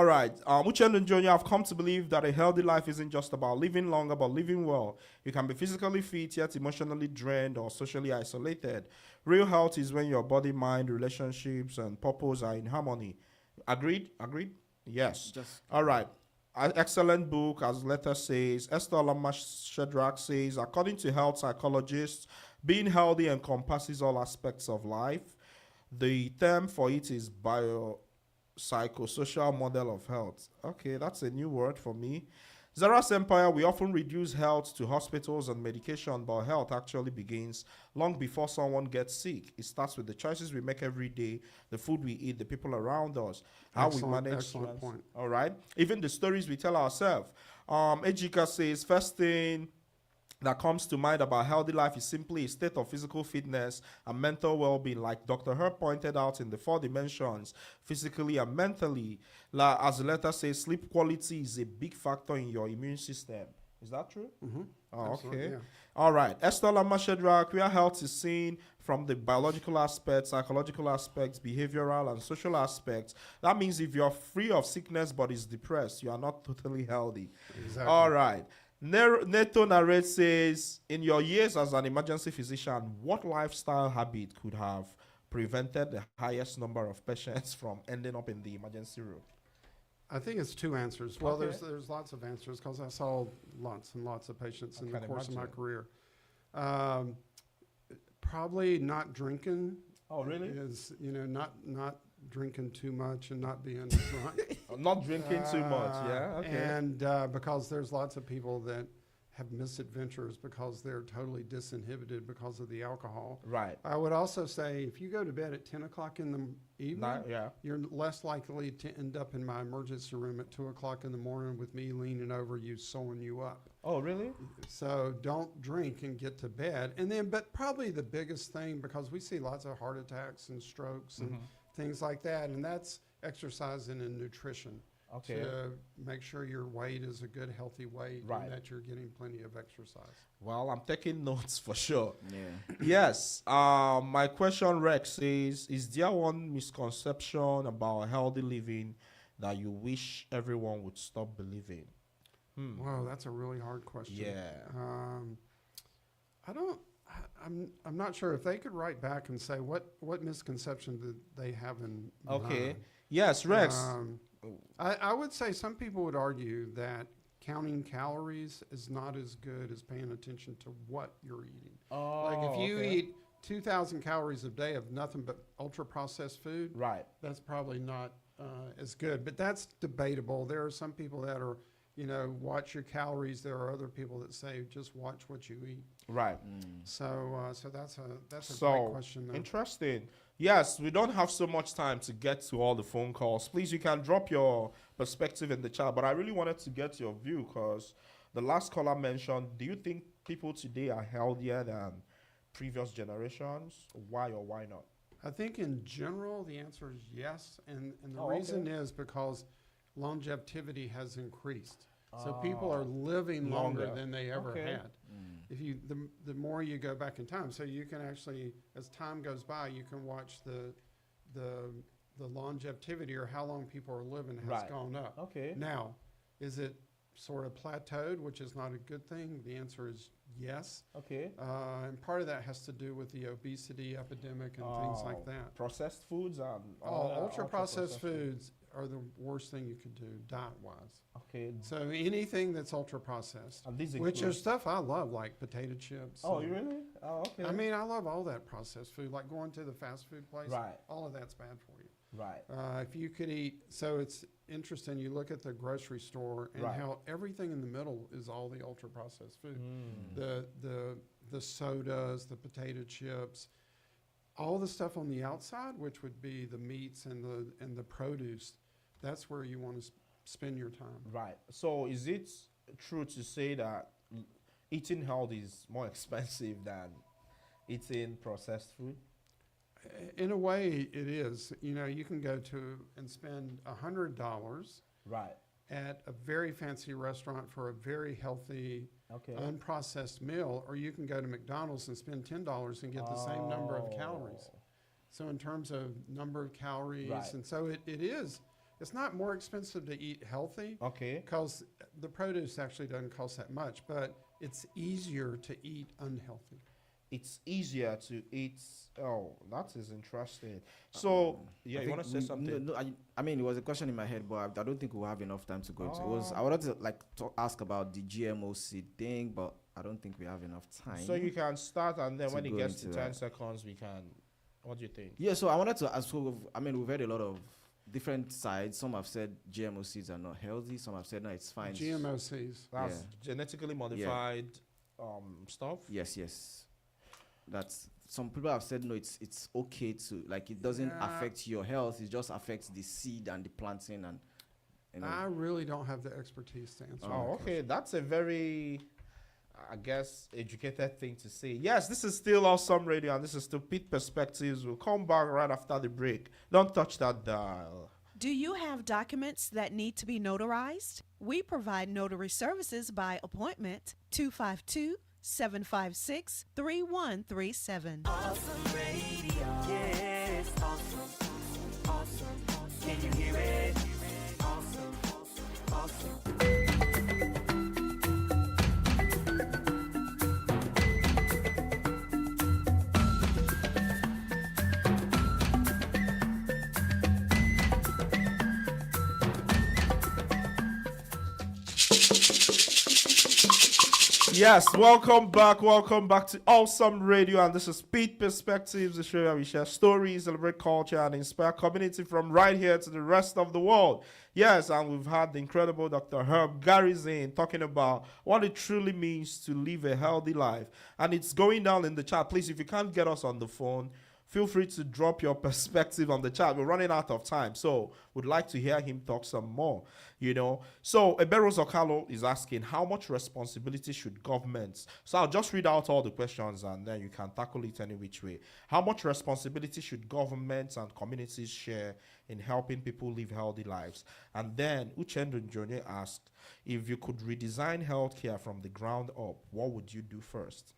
right. Uchendu and Junior, I've come to believe that a healthy life isn't just about living longer, but living well. You can be physically fit yet emotionally drained or socially isolated. Real health is when your body, mind, relationships, and purpose are in harmony. Agreed. Yes. Just All right. Excellent book, as letter says. Esther Lama Shedrack says, according to health psychologists, being healthy encompasses all aspects of life. The term for it is biopsychosocial model of health. Okay, that's a new word for me. Zara's Empire, we often reduce health to hospitals and medication, but health actually begins long before someone gets sick. It starts with the choices we make every day, the food we eat, the people around us, how we manage Excellent stress. point. All right. Even the stories we tell ourselves. Ejika says, first thing that comes to mind about healthy life is simply a state of physical fitness and mental well-being, like Dr. Herb pointed out in the 4 dimensions, physically and mentally. As the letter says, sleep quality is a big factor in your immune system. Is that true? Oh, Absolutely, okay. yeah. All right. Esther Lama Shedrack, where health is seen from the biological aspects, psychological aspects, behavioral and social aspects. That means if you're free of sickness but is depressed, you are not totally healthy. Exactly. All right. Neto Narrate says, in your years as an emergency physician, what lifestyle habit could have prevented the highest number of patients from ending up in the emergency room? I think it's 2 answers. Well, Okay. there's lots of answers because I saw lots and lots of patients I in the can course of my imagine. career. Probably not drinking. Oh, really? Is not drinking too much and not being drunk. Not drinking too much, yeah? Okay. And because there's lots of people that have misadventures because they're totally disinhibited because of the alcohol. Right. I would also say if you go to bed at 10 o'clock in the evening, Yeah. you're less likely to end up in my emergency room at 2 o'clock in the morning with me leaning over you, sewing you up. Oh, really? So don't drink and get to bed. And then, but probably the biggest thing, because we see lots of heart attacks and strokes and things like that, and that's exercising and nutrition. Okay. To make sure your weight is a good, healthy weight Right. and that you're getting plenty of exercise. Well, I'm taking notes for sure. yeah. Yes. My question, Rex, says, is there one misconception about healthy living that you wish everyone would stop believing? Wow, that's a really hard question. Yeah. I'm not sure if they could write back and say what misconception did they have in Okay. mind. Yes, Rex. I would say some people would argue that counting calories is not as good as paying attention to what you're eating. Like if you eat 2,000 calories a day of nothing but ultra processed food, Right. that's probably not as good. But that's debatable. There are some people that are, watch your calories. There are other people that say just watch what you eat. Right. So that's a So, great question. Though. interesting. Yes, we don't have so much time to get to all the phone calls. Please, you can drop your perspective in the chat, but I really wanted to get your view because the last caller mentioned, do you think people today are healthier than previous generations? Why or why not? I think in general the answer is yes, and the Oh, okay. reason is because longevity has increased. So people are living longer Longer. than they ever Okay. had. If you the more you go back in time, so you can actually, as time goes by, you can watch the longevity or how long people are living has Right. gone up. Okay. Now, is it sort of plateaued, which is not a good thing? The answer is yes. Okay. And part of that has to do with the obesity epidemic and things like that. Processed foods and Ultra processed foods are the worst thing you could do diet-wise. Okay. So anything that's ultra processed, And these which include- is stuff I love, like potato chips. Oh, and- you really? Oh, okay. I mean, I love all that processed food, like going to the fast food place. Right. All of that's bad for you. Right. If you could eat, so it's interesting. You look at the grocery store and Right. how everything in the middle is all the ultra processed food. Mm. The sodas, the potato chips, all the stuff on the outside, which would be the meats and the produce. That's where you want to spend your time. Right. So is it true to say that eating healthy is more expensive than eating processed food? In a way, it is. You know, you can go to and spend $100 Right. at a very fancy restaurant for a very healthy, Okay. unprocessed meal, or you can go to McDonald's and spend $10 and get the same number of calories. Oh. So in terms of number of calories, Right. and so it is, it's not more expensive to eat healthy Okay. because the produce actually doesn't cost that much, but it's easier to eat unhealthy. It's easier to eat. Oh, that is interesting. So, yeah, I you think want to say something? No, I mean, it was a question in my head, but I don't think we'll have enough time to go into. It was I wanted to ask about the GMO seed thing, but I don't think we have enough time. So you can start, and then to when it go gets to into 10 that. seconds, we can. What do you think? Yeah, so I wanted to ask. I mean, we've heard a lot of different sides. Some have said GMO seeds are not healthy. Some have said no, it's fine. GMO seeds. That's Yeah. genetically modified stuff. Yes. That's some people have said no, it's okay to it doesn't Yeah. affect your health. It just affects the seed and the planting and. You know. I really don't have the expertise to answer. Oh, that okay. question. That's a very, I guess, educated thing to say. Yes, this is still Awesome Radio, and this is still Pitt Perspectives. We'll come back right after the break. Don't touch that dial. Do you have documents that need to be notarized? We provide notary services by appointment 252-756-3137. Awesome radio. Yes, awesome. Awesome. Can you hear it? Awesome. Awesome. Yes, welcome back to Awesome Radio, and this is Pitt Perspectives, the show where we share stories, celebrate culture, and inspire community from right here to the rest of the world. Yes, and we've had the incredible Dr. Herb Garizane talking about what it truly means to live a healthy life, and it's going down in the chat. Please, if you can't get us on the phone, feel free to drop your perspective on the chat. We're running out of time, so would like to hear him talk some more, So Ebero Zokalo is asking, how much responsibility should governments? So I'll just read out all the questions and then you can tackle it any which way. How much responsibility should governments and communities share in helping people live healthy lives? And then Uchendu Njonye asked, if you could redesign healthcare from the ground up, what would you do first?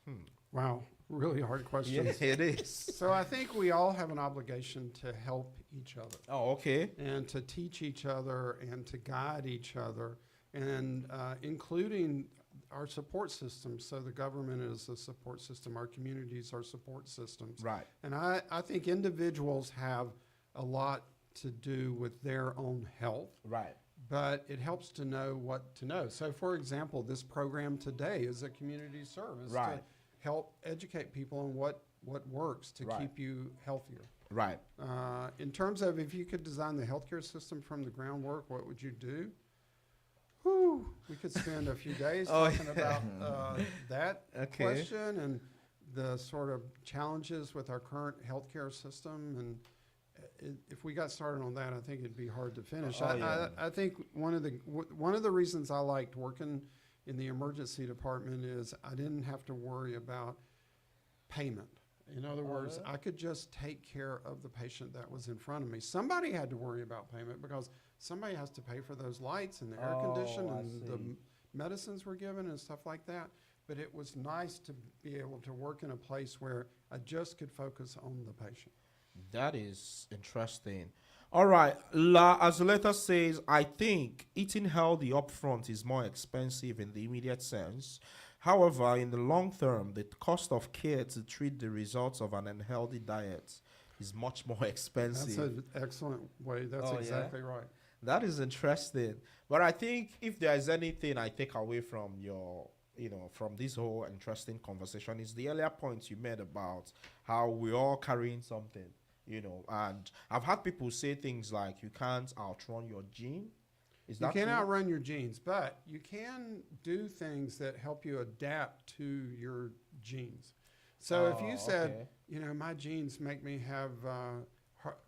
Wow, really hard questions. Yeah, it is. So I think we all have an obligation to help each other Oh, okay. and to teach each other and to guide each other, and including our support systems. So the government is a support system. Our communities are support systems. Right. And I think individuals have a lot to do with their own health, Right. but it helps to know what to know. So, for example, this program today is a community service Right. to help educate people on what works to Right. keep you healthier. Right. In terms of if you could design the healthcare system from the groundwork, what would you do? Whew, we could spend a few days talking about that Okay. question and the sort of challenges with our current healthcare system. And if we got started on that, I think it'd be hard to finish. I think one of the reasons I liked working in the emergency department is I didn't have to worry about payment. In other words, I could just take care of the patient that was in front of me. Somebody had to worry about payment because somebody has to pay for those lights and the air condition I and the see. medicines we're given and stuff like that. But it was nice to be able to work in a place where I just could focus on the patient. That is interesting. All right. La Azuleta says, I think eating healthy upfront is more expensive in the immediate sense. However, in the long term, the cost of care to treat the results of an unhealthy diet is much more expensive. That's an excellent way. That's Oh, yeah? exactly right. That is interesting. But I think if there is anything I take away from from this whole interesting conversation, is the earlier point you made about how we're all carrying something, and I've had people say things like, you can't outrun your gene. Is You that can't true? outrun your genes, but you can do things that help you adapt to your genes. So if you said, okay. my genes make me have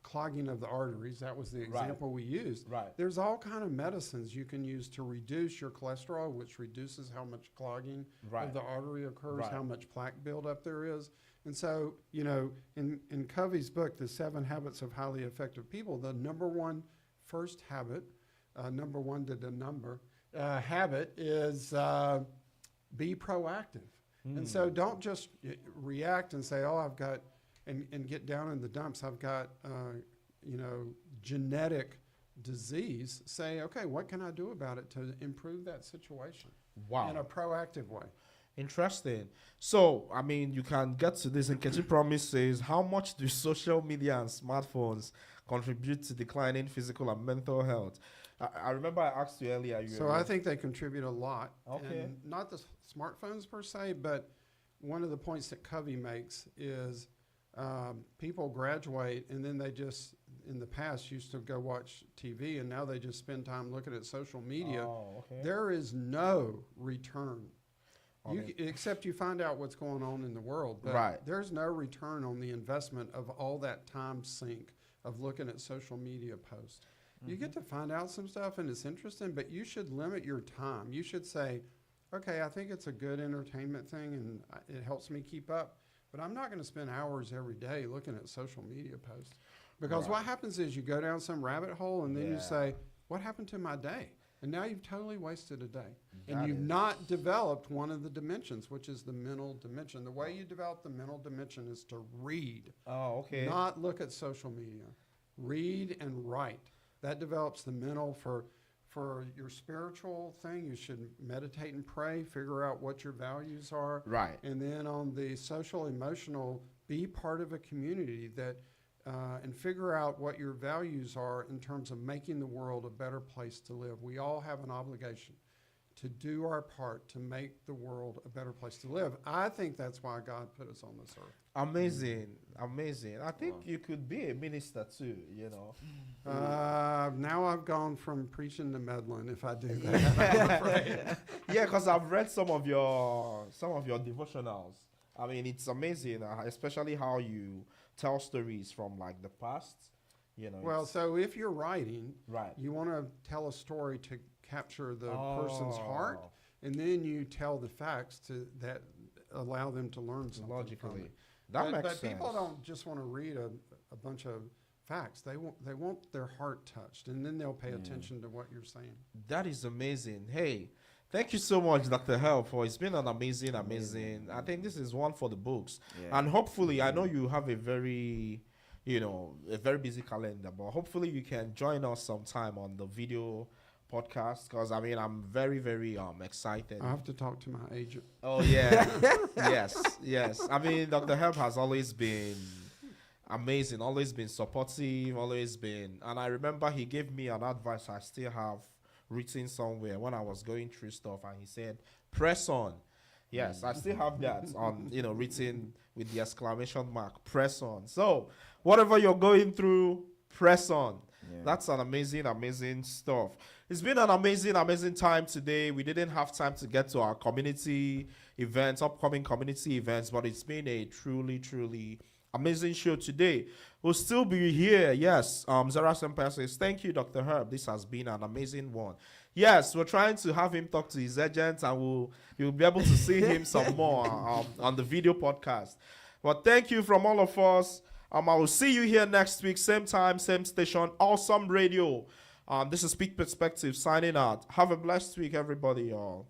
clogging of the arteries. That was the Right. example we used. Right. There's all kind of medicines you can use to reduce your cholesterol, which reduces how much clogging Right. of the artery occurs, Right. how much plaque buildup there is. And so, in Covey's book, The 7 Habits of Highly Effective People, the number one first habit, number one to the number, habit is be proactive. And so don't just react and say, oh, I've got, and get down in the dumps. I've got, genetic disease. Say, okay, what can I do about it to improve that situation Wow. in a proactive way? Interesting. So, I mean, you can get to this. And Kechi Promise says, how much do social media and smartphones contribute to declining physical and mental health? I remember I asked you earlier. So I think they contribute a lot. Okay. And not the smartphones per se, but one of the points that Covey makes is people graduate and then they just, in the past, used to go watch TV, and now they just spend time looking at social media. Oh, okay. There is no return. On it. Except you find out what's going on in the world. But Right. there's no return on the investment of all that time sink of looking at social media posts. You get to find out some stuff and it's interesting, but you should limit your time. You should say, okay, I think it's a good entertainment thing and it helps me keep up, but I'm not going to spend hours every day looking at social media posts. Because Right. what happens is you go down some rabbit hole and then Yeah. you say, what happened to my day? And now you've totally wasted a day. That And you've is- not developed one of the dimensions, which is the mental dimension. The way you develop the mental dimension is to read, Oh, okay. not look at social media. Read and write. That develops the mental for your spiritual thing. You should meditate and pray, figure out what your values are. Right. And then on the social, emotional, be part of a community that, and figure out what your values are in terms of making the world a better place to live. We all have an obligation to do our part to make the world a better place to live. I think that's why God put us on this earth. Amazing. Amazing. I think you could be a minister too, you know. Now I've gone from preaching to meddling if I do that. I'm afraid. Yeah, because I've read some of your devotionals. I mean, it's amazing, especially how you tell stories from like the past. You know. Well, it's- so if you're writing, right. you want to tell a story to capture the person's heart, Oh, and then you tell the facts that allow them to learn something from logically. it. That but, makes but sense. people don't just want to read a bunch of facts. They want their heart touched, and then they'll pay attention to what you're saying. That is amazing. Hey, thank you so much, Dr. Help, for it's been an amazing. I think this is one for the books. Yeah. And hopefully, I know you have a very busy calendar, but hopefully you can join us sometime on the video podcast, because I mean, I'm very, very excited. I have to talk to my agent. Oh yeah. yes. I mean, Dr. Help has always been amazing, always been supportive, and I remember he gave me an advice I still have written somewhere when I was going through stuff, and he said, press on. Yes, I still have that on, written with the exclamation mark, press on. So whatever you're going through, press on. Yeah. That's an amazing stuff. It's been an amazing time today. We didn't have time to get to our community events, upcoming community events, but it's been a truly amazing show today. We'll still be here. Yes, Zara Semper says, thank you, Dr. Herb. This has been an amazing one. Yes, we're trying to have him talk to his agent, and you'll be able to see him some more on the video podcast. But thank you from all of us. I will see you here next week, same time, same station, Awesome Radio. This is Speak Perspective signing out. Have a blessed week, everybody, y'all.